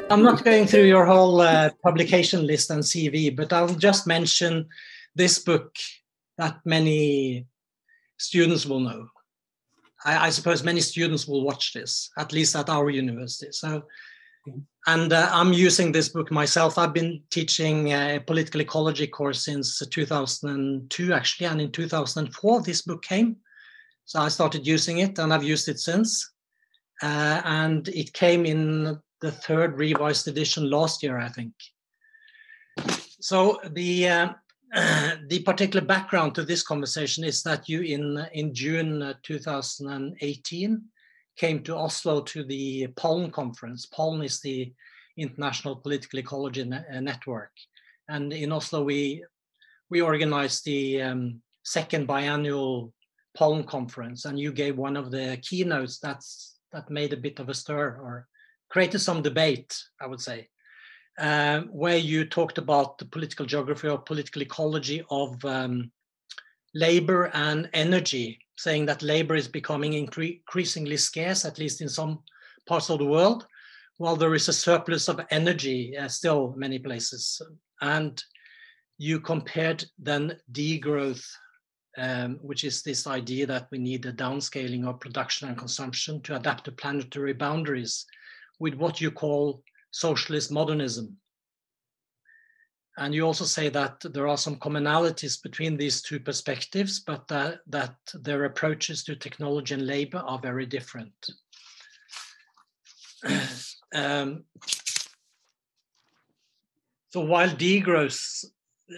I'm not going through your whole publication list and CV, but I'll just mention this book that many students will know. I suppose many students will watch this, at least at our university. So, and I'm using this book myself. I've been teaching a political ecology course since 2002, actually, and in 2004 this book came. So I started using it, and I've used it since. And it came in the third revised edition last year, I think. So the particular background to this conversation is that you in June 2018 came to Oslo to the Pollen conference. Pollen is the International Political Ecology Network. And in Oslo, we organized the second biannual Pollen conference, and you gave one of the keynotes that made a bit of a stir, or created some debate, I would say, where you talked about the political geography or political ecology of labor and energy, saying that labor is becoming increasingly scarce, at least in some parts of the world, while there is a surplus of energy still many places. And you compared then degrowth, which is this idea that we need a downscaling of production and consumption to adapt to planetary boundaries, with what you call socialist modernism. And you also say that there are some commonalities between these two perspectives, but that their approaches to technology and labor are very different. So while degrowth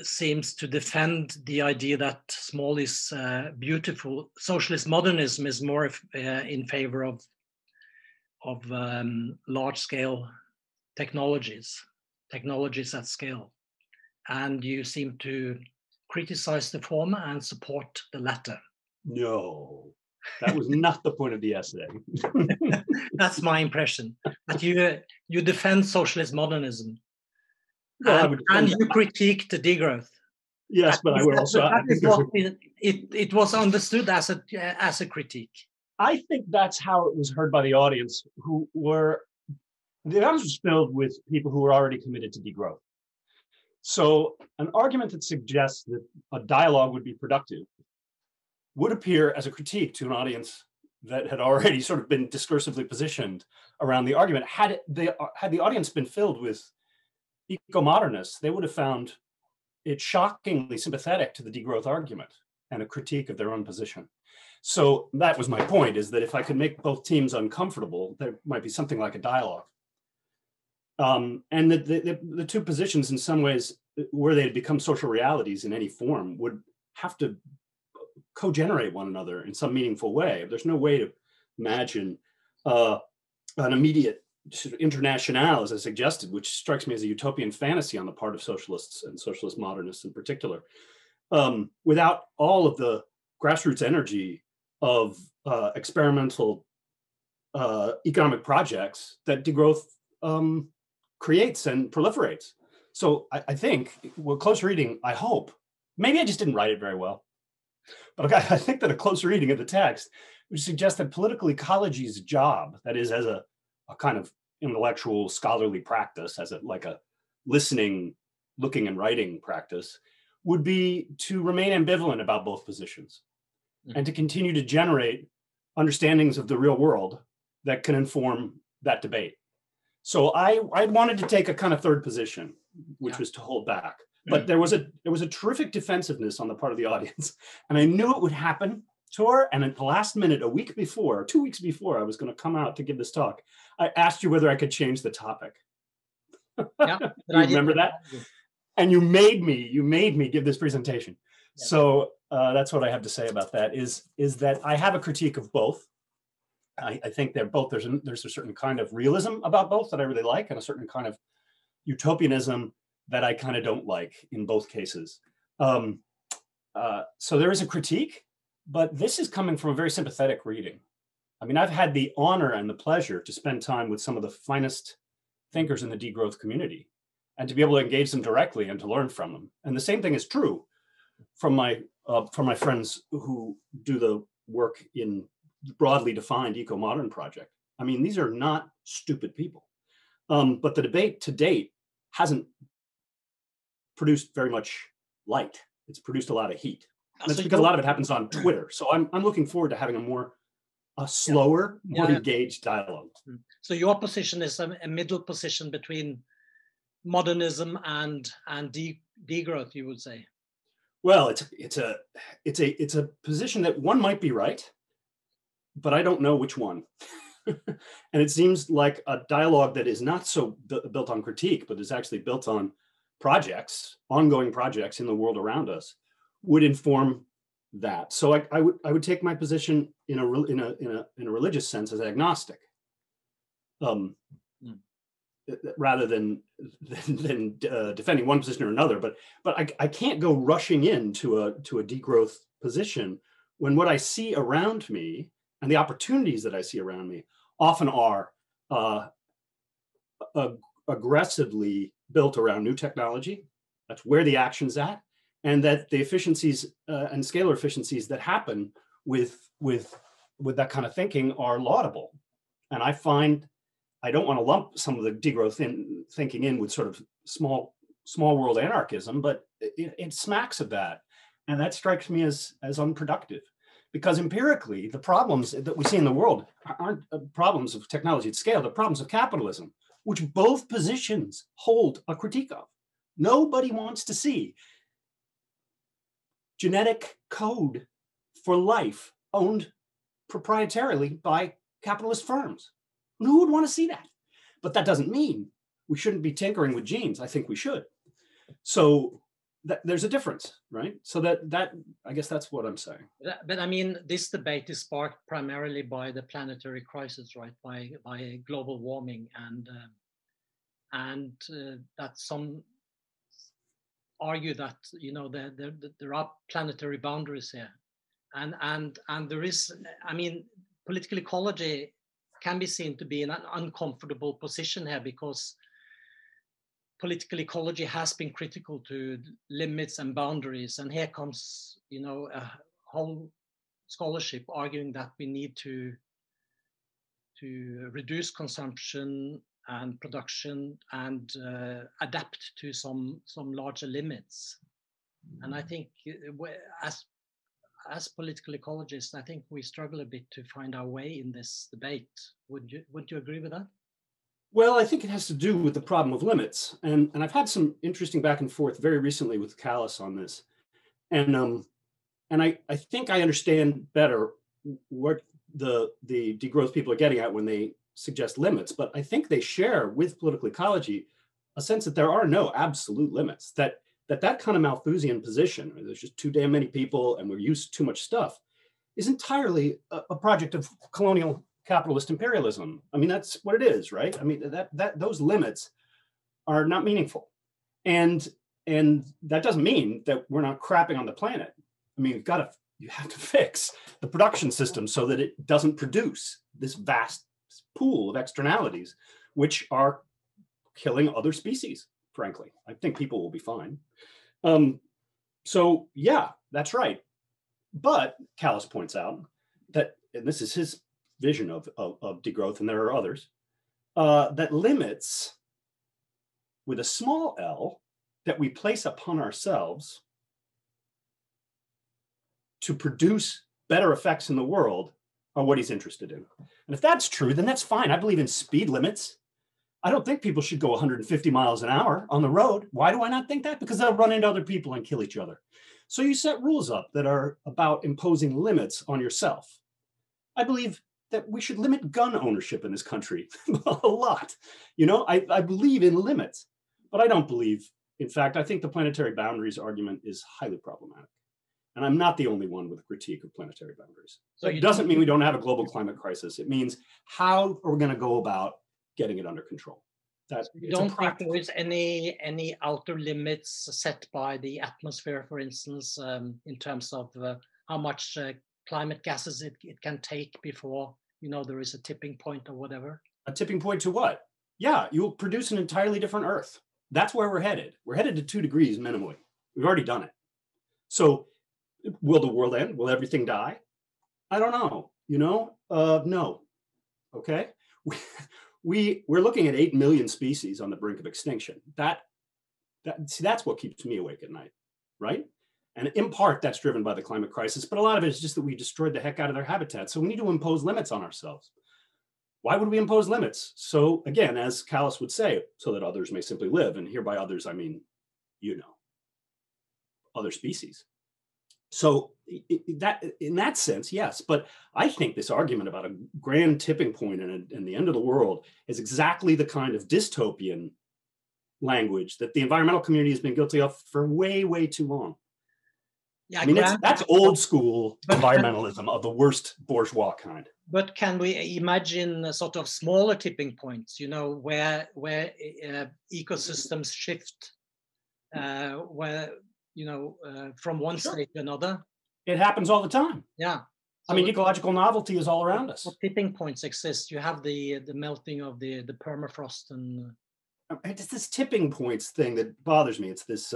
seems to defend the idea that small is beautiful, socialist modernism is more in favor of large-scale technologies at scale. And you seem to criticize the former and support the latter. No, that was not the point of the essay. That's my impression, that you defend socialist modernism. Well, and you critique the degrowth. Yes, but I would also. It was understood as a critique. I think that's how it was heard by the audience, the audience was filled with people who were already committed to degrowth. So an argument that suggests that a dialogue would be productive would appear as a critique to an audience that had already sort of been discursively positioned around the argument. Had the audience been filled with eco-modernists, they would have found it shockingly sympathetic to the degrowth argument and a critique of their own position. So that was my point, is that if I could make both teams uncomfortable, there might be something like a dialogue. And the two positions, in some ways, where they had become social realities in any form, would have to co-generate one another in some meaningful way. There's no way to imagine an immediate internationale, as I suggested, which strikes me as a utopian fantasy on the part of socialists and socialist modernists in particular, without all of the grassroots energy of experimental economic projects that degrowth creates and proliferates. So I think, well, close reading, I hope, maybe I just didn't write it very well, but I think that a close reading of the text would suggest that political ecology's job, that is as a kind of intellectual scholarly practice, as like a listening, looking and writing practice, would be to remain ambivalent about both positions and to continue to generate understandings of the real world that can inform that debate. So I wanted to take a kind of third position, which was to hold back. But there was a terrific defensiveness on the part of the audience. And I knew it would happen, Tor. And at the last minute, 2 weeks before I was going to come out to give this talk, I asked you whether I could change the topic. Yeah, you remember that? And you made me give this presentation. Yeah. So that's what I have to say about that, is that I have a critique of both. I think they're both, there's a certain kind of realism about both that I really like, and a certain kind of utopianism that I kind of don't like in both cases. So there is a critique, but this is coming from a very sympathetic reading. I mean, I've had the honor and the pleasure to spend time with some of the finest thinkers in the degrowth community, and to be able to engage them directly and to learn from them. And the same thing is true from my friends who do the work in broadly defined eco-modern project. I mean, these are not stupid people. But the debate to date hasn't produced very much light. It's produced a lot of heat. And that's because a lot of it happens on Twitter. So I'm looking forward to having a slower, more engaged dialogue. So your position is a middle position between modernism and degrowth, you would say? Well, it's a position that one might be right, but I don't know which one. And it seems like a dialogue that is not so built on critique, but is actually built on projects, ongoing projects in the world around us, would inform that. So I would take my position in a religious sense as agnostic, rather than defending one position or another. But I can't go rushing into a degrowth position when what I see around me and the opportunities that I see around me often are aggressively built around new technology. That's where the action's at, and that the efficiencies and scalar efficiencies that happen with that kind of thinking are laudable. And I find I don't want to lump some of the degrowth thinking in with sort of small world anarchism, but it smacks of that, and that strikes me as unproductive. Because empirically, the problems that we see in the world aren't problems of technology at scale, they're problems of capitalism, which both positions hold a critique of. Nobody wants to see genetic code for life owned proprietarily by capitalist firms. Who would want to see that? But that doesn't mean we shouldn't be tinkering with genes. I think we should. So there's a difference, right? So that I guess that's what I'm saying. But I mean, this debate is sparked primarily by the planetary crisis, right? By global warming, and that some argue that there are planetary boundaries here, and there is. I mean, political ecology can be seen to be in an uncomfortable position here because political ecology has been critical to limits and boundaries, and here comes a whole scholarship arguing that we need to reduce consumption and production and adapt to some larger limits. And I think as political ecologists, I think we struggle a bit to find our way in this debate. Wouldn't you agree with that? Well, I think it has to do with the problem of limits. And I've had some interesting back and forth very recently with Callis on this. And I think I understand better what the degrowth people are getting at when they suggest limits. But I think they share with political ecology a sense that there are no absolute limits, that kind of Malthusian position, where there's just too damn many people and we're used to too much stuff, is entirely a project of colonial capitalist imperialism. I mean, that's what it is, right? I mean, that those limits are not meaningful. And that doesn't mean that we're not crapping on the planet. I mean, you have to fix the production system so that it doesn't produce this vast pool of externalities, which are killing other species, frankly. I think people will be fine. So yeah, that's right. But Callis points out that, and this is his vision of degrowth, and there are others, that limits with a small l that we place upon ourselves to produce better effects in the world are what he's interested in. And if that's true, then that's fine. I believe in speed limits. I don't think people should go 150 miles an hour on the road. Why do I not think that? Because they'll run into other people and kill each other. So you set rules up that are about imposing limits on yourself. I believe that we should limit gun ownership in this country a lot. I believe in limits, but I don't believe, in fact, I think the planetary boundaries argument is highly problematic. And I'm not the only one with a critique of planetary boundaries. So it doesn't mean we don't have a global climate crisis. It means how are we going to go about getting it under control? You don't think there is any outer limits set by the atmosphere, for instance, in terms of how much climate gases it can take before there is a tipping point or whatever? A tipping point to what? Yeah, you'll produce an entirely different Earth. That's where we're headed. We're headed to 2 degrees minimally. We've already done it. So will the world end? Will everything die? I don't know. No. Okay. we're looking at 8 million species on the brink of extinction. See, that's what keeps me awake at night, right? And in part, that's driven by the climate crisis, but a lot of it is just that we destroyed the heck out of their habitat. So we need to impose limits on ourselves. Why would we impose limits? So again, as Callis would say, so that others may simply live. And here by others, I mean, other species. So that, in that sense, yes. But I think this argument about a grand tipping point and the end of the world is exactly the kind of dystopian language that the environmental community has been guilty of for way, way too long. Yeah, I mean, that's old school environmentalism of the worst bourgeois kind. But can we imagine sort of smaller tipping points, where ecosystems shift, where, from one state to another? It happens all the time. Yeah. So I mean, ecological novelty is all around us. What tipping points exist? You have the melting of the permafrost and... It's this tipping points thing that bothers me. It's this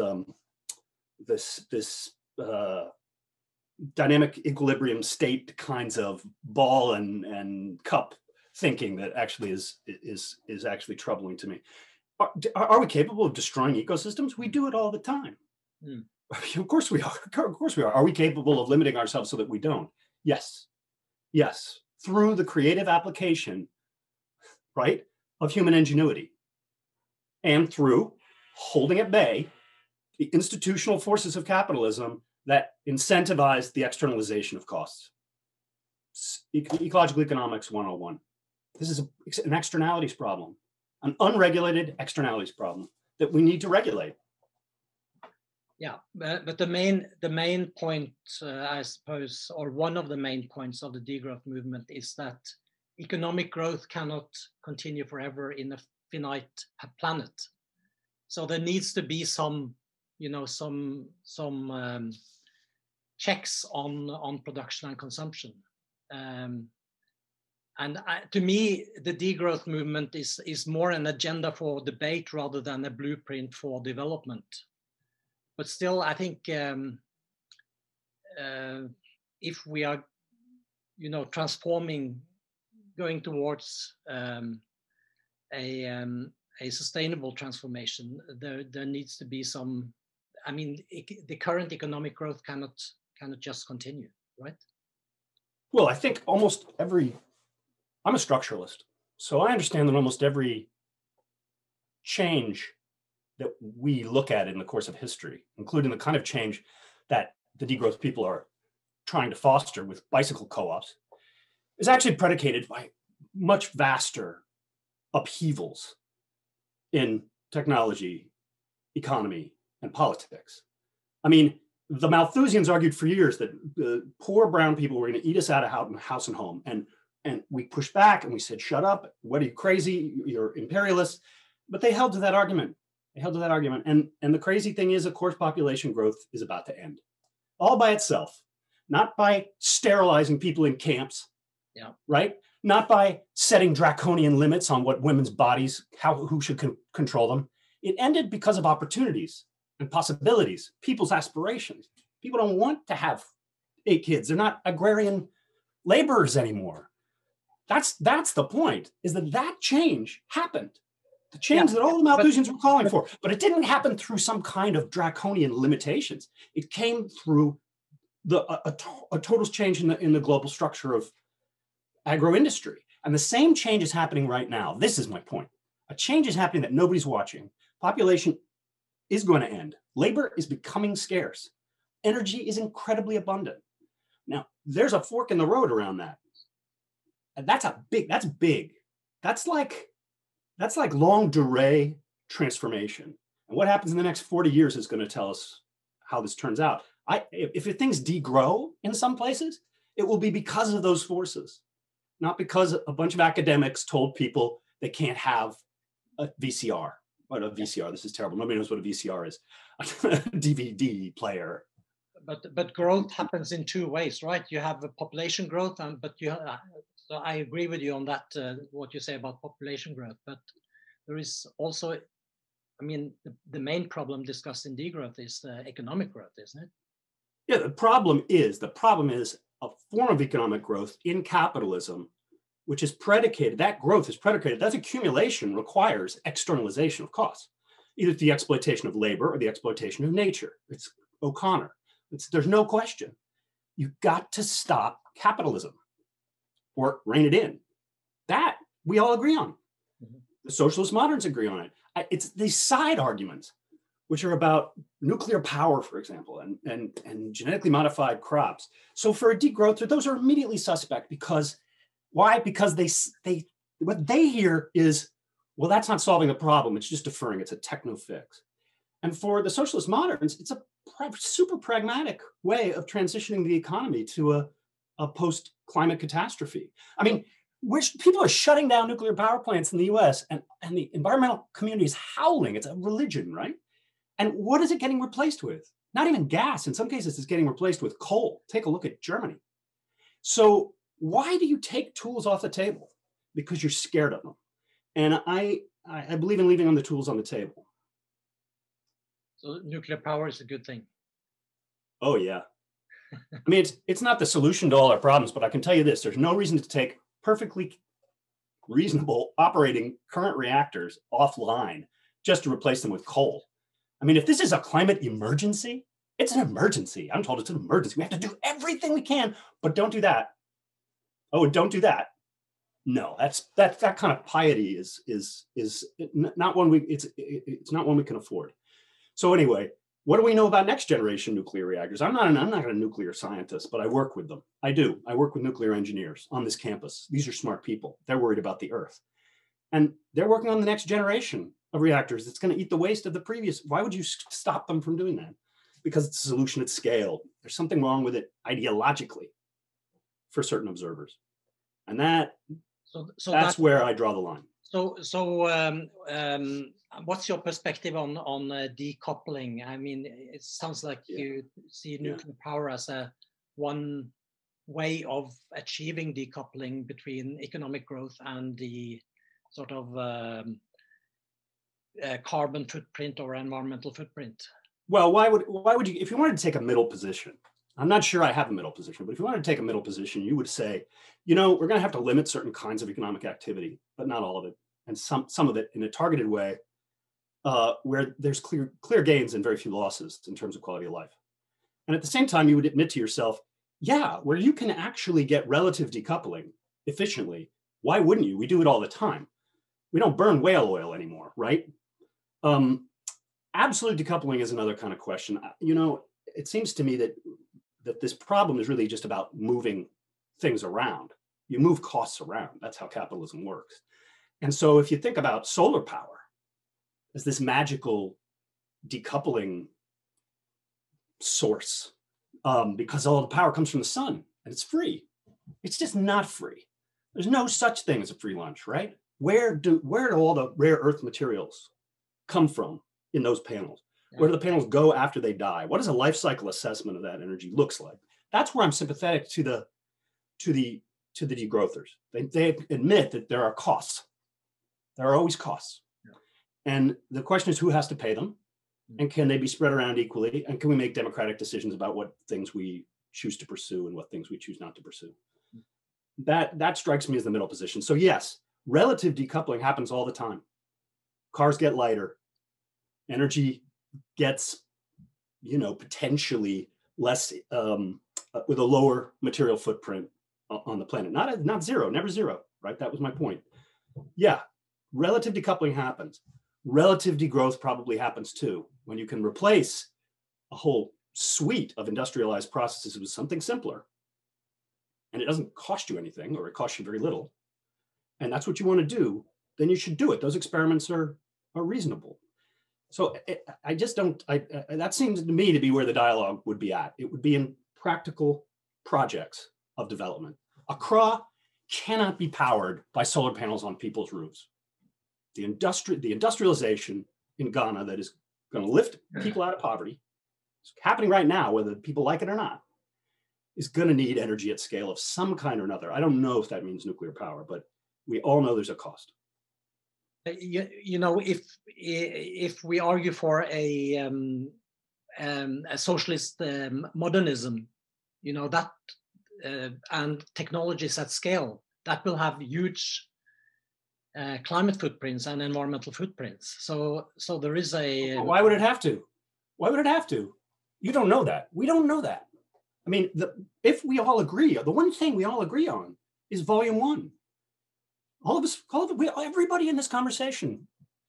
dynamic equilibrium state kinds of ball and cup thinking that actually is actually troubling to me. Are we capable of destroying ecosystems? We do it all the time. Of course we are. Of course we are. Are we capable of limiting ourselves so that we don't? Yes. Yes. Through the creative application, right, of human ingenuity, and through holding at bay the institutional forces of capitalism that incentivize the externalization of costs. Ecological economics 101. This is an externalities problem, an unregulated externalities problem that we need to regulate. Yeah, but the main point, I suppose, or one of the main points of the degrowth movement is that economic growth cannot continue forever in a finite planet. So there needs to be some checks on production and consumption. To me, the degrowth movement is more an agenda for debate rather than a blueprint for development. But still, I think if we are, transforming, going towards a sustainable transformation, there needs to be some. I mean, the current economic growth cannot just continue, right? Well, I think almost every. I'm a structuralist, so I understand that almost every change that we look at in the course of history, including the kind of change that the degrowth people are trying to foster with bicycle co-ops, is actually predicated by much vaster upheavals in technology, economy, and politics. I mean, the Malthusians argued for years that the poor brown people were going to eat us out of house and home. And we pushed back and we said, shut up. What are you, crazy? You're imperialists. But they held to that argument. And the crazy thing is, of course, population growth is about to end. All by itself. Not by sterilizing people in camps. Yeah. Right? Not by setting draconian limits on what women's bodies, who should control them. It ended because of opportunities and possibilities, people's aspirations. People don't want to have 8 kids. They're not agrarian laborers anymore. That's the point, is that change happened. The change that all the Malthusians were calling for. But it didn't happen through some kind of draconian limitations. It came through a total change in the global structure of agro-industry. And the same change is happening right now. This is my point. A change is happening that nobody's watching. Population is going to end. Labor is becoming scarce. Energy is incredibly abundant. Now, there's a fork in the road around that. And that's big. That's like long durée transformation. And what happens in the next 40 years is going to tell us how this turns out. If things degrow in some places, it will be because of those forces, not because a bunch of academics told people they can't have a VCR. What a VCR, this is terrible. Nobody knows what a VCR is. A DVD player. But growth happens in 2 ways, right? You have a population growth, so I agree with you on that, what you say about population growth. But there is also, I mean, the main problem discussed in degrowth is economic growth, isn't it? Yeah, the problem is a form of economic growth in capitalism, which is predicated, that growth is predicated, that accumulation requires externalization of costs, either the exploitation of labor or the exploitation of nature. It's O'Connor. There's no question. You've got to stop capitalism or rein it in. That we all agree on. The socialist moderns agree on it. It's these side arguments, which are about nuclear power, for example, and genetically modified crops. So for a degrowther, those are immediately suspect because why? Because they what they hear is, well, that's not solving the problem. It's just deferring. It's a techno fix. And for the socialist moderns, it's a super pragmatic way of transitioning the economy to a post-climate catastrophe. I mean, people are shutting down nuclear power plants in the US and the environmental community is howling. It's a religion, right? And what is it getting replaced with? Not even gas. In some cases, it's getting replaced with coal. Take a look at Germany. So why do you take tools off the table? Because you're scared of them. And I believe in leaving on the tools on the table. So nuclear power is a good thing. Oh, yeah. I mean, it's not the solution to all our problems, but I can tell you this, there's no reason to take perfectly reasonable operating current reactors offline just to replace them with coal. I mean, if this is a climate emergency, it's an emergency. I'm told it's an emergency. We have to do everything we can, but don't do that. Oh, and don't do that. No, that kind of piety is not one it's not one we can afford. So anyway, what do we know about next generation nuclear reactors? I'm not a nuclear scientist, but I work with them. I do. I work with nuclear engineers on this campus. These are smart people. They're worried about the Earth. And they're working on the next generation of reactors that's going to eat the waste of the previous. Why would you stop them from doing that? Because it's a solution at scale. There's something wrong with it ideologically for certain observers. And that's where I draw the line. So what's your perspective on decoupling? I mean, it sounds like you see nuclear power as one way of achieving decoupling between economic growth and the sort of carbon footprint or environmental footprint. Well, why would you, if you wanted to take a middle position, I'm not sure I have a middle position, but if you wanted to take a middle position, you would say, we're going to have to limit certain kinds of economic activity, but not all of it, and some of it in a targeted way, where there's clear gains and very few losses in terms of quality of life. And at the same time, you would admit to yourself, where you can actually get relative decoupling efficiently, why wouldn't you? We do it all the time. We don't burn whale oil anymore, right? Absolute decoupling is another kind of question. It seems to me that this problem is really just about moving things around. You move costs around. That's how capitalism works. And so if you think about solar power as this magical decoupling source, because all the power comes from the sun and it's free, it's just not free. There's no such thing as a free lunch, right? Where do all the rare earth materials come from in those panels? Where do the panels go after they die? What does a life cycle assessment of that energy looks like? That's where I'm sympathetic to the degrowthers. They admit that there are costs. There are always costs. Yeah. And the question is, who has to pay them? And can they be spread around equally? And can we make democratic decisions about what things we choose to pursue and what things we choose not to pursue? That strikes me as the middle position. So yes, relative decoupling happens all the time. Cars get lighter. Energy gets, potentially less, with a lower material footprint on the planet. Not zero, never zero, right? That was my point. Yeah, relative decoupling happens. Relative degrowth probably happens too. When you can replace a whole suite of industrialized processes with something simpler, and it doesn't cost you anything, or it costs you very little, and that's what you want to do, then you should do it. Those experiments are reasonable. So I just don't, that seems to me to be where the dialogue would be at. It would be in practical projects of development. Accra cannot be powered by solar panels on people's roofs. The industrialization in Ghana that is going to lift people out of poverty, it's happening right now, whether people like it or not, is going to need energy at scale of some kind or another. I don't know if that means nuclear power, but we all know there's a cost. If we argue for a socialist modernism, that and technologies at scale, that will have huge climate footprints and environmental footprints. So there is a... Why would it have to? Why would it have to? You don't know that. We don't know that. I mean, if we all agree, the one thing we all agree on is volume 1. Everybody in this conversation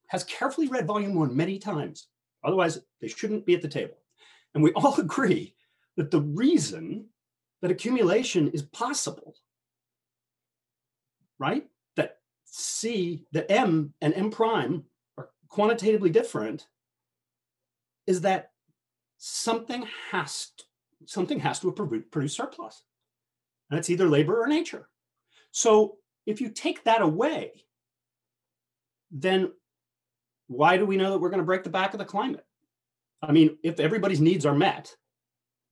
has carefully read volume 1 many times. Otherwise, they shouldn't be at the table. And we all agree that the reason that accumulation is possible, right? That M and M prime are quantitatively different, is that something has to produce surplus. And it's either labor or nature. So if you take that away, then why do we know that we're going to break the back of the climate? I mean, if everybody's needs are met,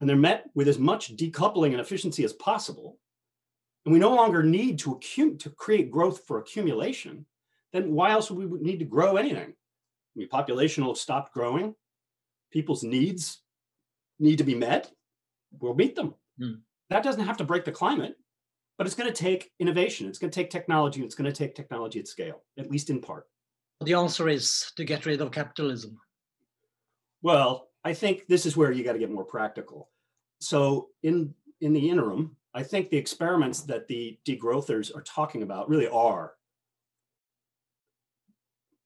and they're met with as much decoupling and efficiency as possible, and we no longer need to create growth for accumulation, then why else would we need to grow anything? I mean, population will have stopped growing. People's needs need to be met. We'll meet them. That doesn't have to break the climate, but it's going to take innovation. It's going to take technology. It's going to take technology at scale, at least in part. The answer is to get rid of capitalism. Well, I think this is where you got to get more practical. So in the interim, I think the experiments that the degrowthers are talking about really are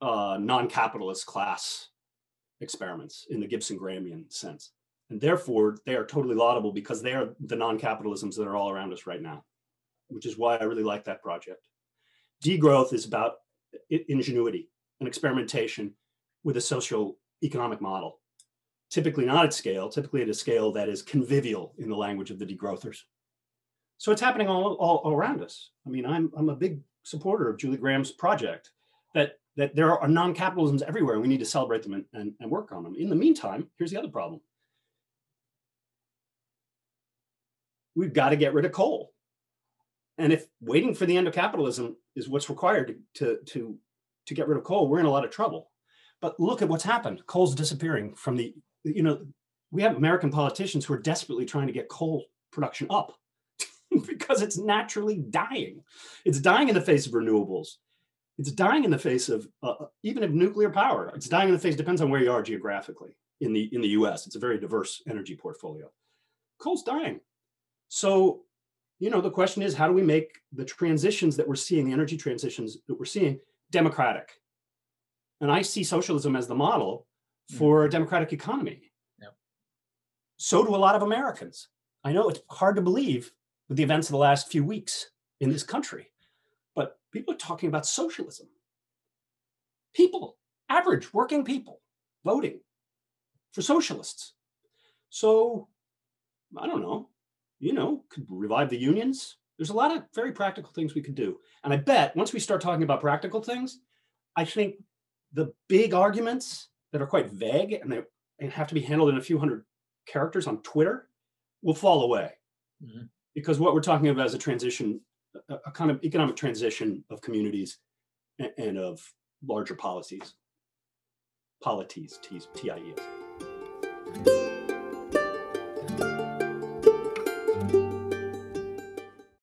non-capitalist class experiments in the Gibson-Grahamian sense. And therefore, they are totally laudable because they are the non-capitalisms that are all around us right now, which is why I really like that project. Degrowth is about ingenuity and experimentation with a social economic model, typically not at scale, typically at a scale that is convivial in the language of the degrowthers. So it's happening all around us. I mean, I'm a big supporter of Julie Graham's project that there are non-capitalisms everywhere, and we need to celebrate them and work on them. In the meantime, here's the other problem. We've got to get rid of coal. And if waiting for the end of capitalism is what's required to get rid of coal, we're in a lot of trouble. But look at what's happened. Coal's disappearing from the, we have American politicians who are desperately trying to get coal production up because it's naturally dying. It's dying in the face of renewables. It's dying in the face of even of nuclear power. It's dying in the face, depends on where you are geographically in the US. It's a very diverse energy portfolio. Coal's dying. So, the question is, how do we make the transitions that we're seeing, the energy transitions that we're seeing, democratic? And I see socialism as the model for a democratic economy. Yep. So do a lot of Americans. I know it's hard to believe with the events of the last few weeks in this country, but people are talking about socialism. People, average working people, voting for socialists. So, I don't know, could revive the unions. There's a lot of very practical things we could do. And I bet once we start talking about practical things, I think the big arguments that are quite vague and they have to be handled in a few hundred characters on Twitter will fall away. Mm-hmm. Because what we're talking about is a transition, a kind of economic transition of communities and of larger policies. Polities, T-I-E-S.